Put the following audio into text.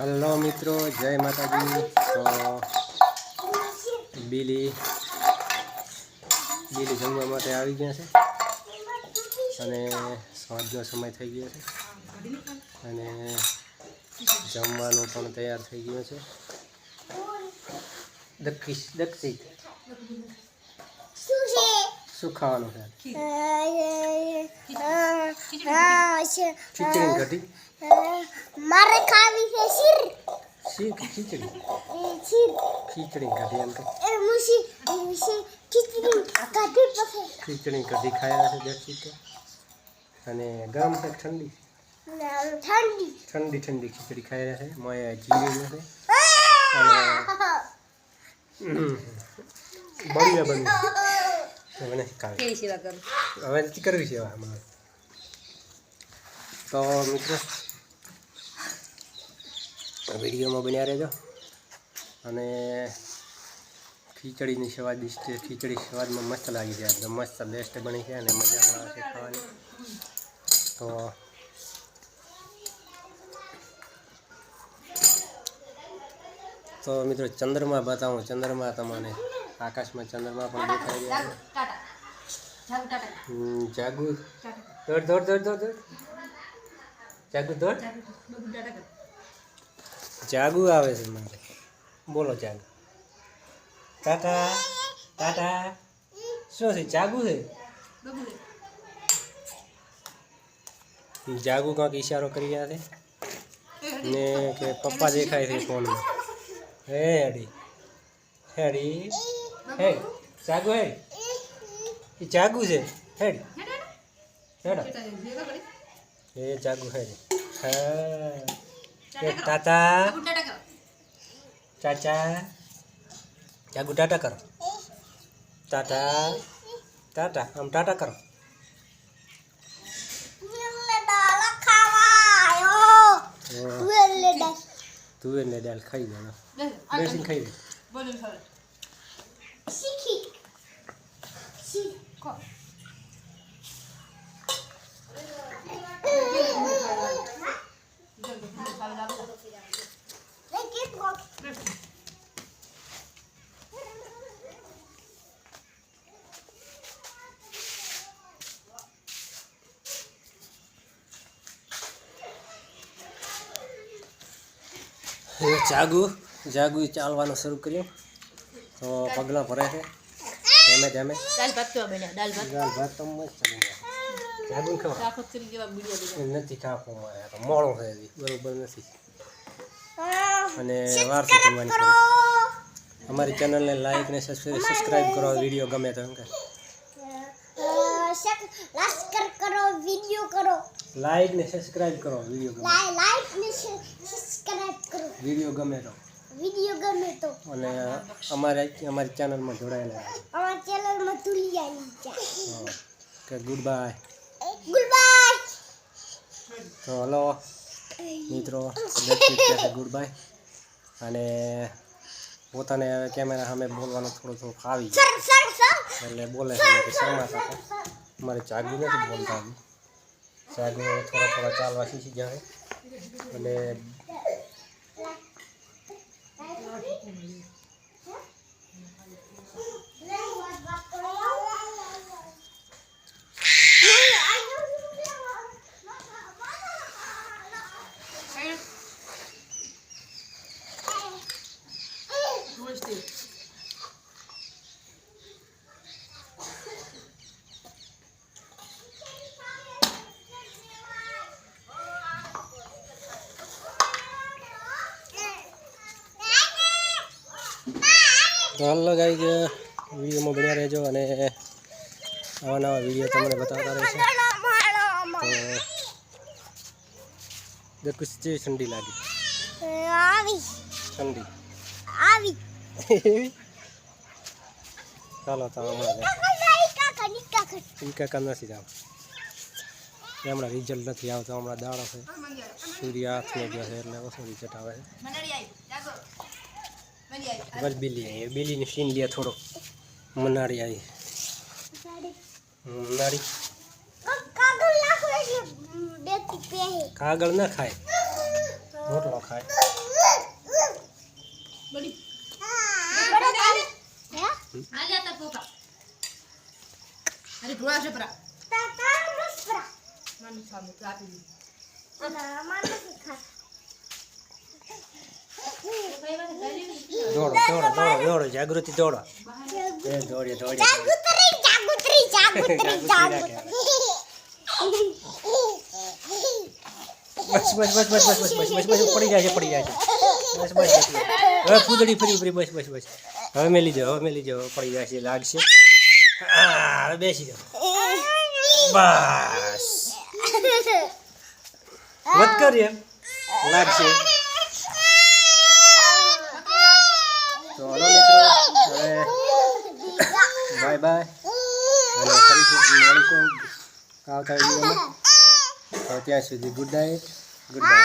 Hello मित्रों, जय माताजी। तो बिली जमवा माटे આવી ગયા છે અને સાંજનો સમય થઈ ગયો છે અને જમવાનું પણ તૈયાર થઈ ગયું છે। દક્ષિત શું ખાવાનું છે? ખીચડી કઢી મારે ખાવી છે શીર ખીચડી કઢી એમ કે ખીચડી કઢી ખાયા છે દક્ષિત અને ગરમ છે ઠંડી ઠંડી ખીચડી ખાયા છે। મોયા જીરી છે અને બળિયા બની હવે નથી ખાવી, હવે નથી કરવી છે અમારે। તો મિત્રો વિડીયોમાં બન્યા રહેજો અને ખીચડીની સ્વાદિષ્ટ ખીચડી સ્વાદમાં મસ્ત લાગી છે, એકદમ મસ્ત બેસ્ટ બની છે અને મજા પણ આવે છે ખાવાની। તો મિત્રો ચંદ્રમાં બતાવું, ચંદ્રમાં તમને આકાશમાં ચંદ્રમાં પણ દેખાઈ રહ્યા છે। જાગુ દોડ જાગુ દોડ જાગુ આવે છે મારે, બોલો જાગુ ટાટા ટાટા શું છે? જાગુ છે, જાગુ કાંક ઈશારો કરી રહ્યા છે ને કે પપ્પા દેખાય છે ફોનમાં। હેડી હેડી હેડ જાગુ હેડ એ જાગુ છે હેડ હેડ એ જાગુ હેડ હા टाटा चाचा जागू टाटा करो, टाटा टाटा हम टाटा करो। तुवेर ने दाल खाई जाना, बेसिन खाई दे जागू जागू चालवानो शुरू कर्यो तो पगला भरे है धीमे धीमे। दाल भात तो मस्त बन्या। जागू खावा નથી ખાવો તો મોળો છે બરોબર નથી અને વાર છે જમવાની થોડી। અમારી ચેનલને લાઈક ને સબસ્ક્રાઇબ કરો, વિડિયો ગમે તો એમ કે લાઈક ને સબસ્ક્રાઇબ કરો, વિડિયો ગમે તો અને અમારી ચેનલમાં જોડાયેલા કે ગુડ બાય। તો હલો મિત્રો, ગુડ બાય અને પોતાને કેમેરા સામે બોલવાનું થોડું ફાવી જાય એટલે બોલે છે કે શરમાતા હતા। અમારે જાગુ નથી બોલતા, જાગુ થોડા ચાલવા શીખી જાય અને तो हलो गाइस, वीडियो में बन्या रहजो અને આવા નવા વિડીયો તમને બતાવતા રહેશે। તો દેખો જે ઠંડી લાગી આવી ઠંડી આવી ચાલો તો ઇનકા કરना નથી જાવ હમણાં રિઝલ્ટ નથી આવતો, હમણાં દાડો છે સૂર્ય હાથમાં ગયો છે એટલે ઓછું રિઝલ્ટ આવે છે। बस बिल्ली ने सीन लिया थोड़ो मनाड़ी आई मनाड़ी कागल ना खाए रोटलो खाए। દોડો દોડો દોડો દોડો જાગૃતિ દોડો એ દોડીએ દોડીએ બસ બસ બસ બસ બસ બસ બસ બસ બસ પડી જાય છે બસ બસ હવે ફૂદડી ફરી ફરી બસ બસ બસ હવે મેલી જાઓ પડી જાય છે લાગશે હવે બેસી જાઓ બસ મત કરીએ લાગશે તો હલો મિત્રો હવે બાય બાય અને ફરીથી મળીશું આવતા વિડીયોમાં તો ત્યાં સુધી ગુડ નાઇટ ગુડ બાય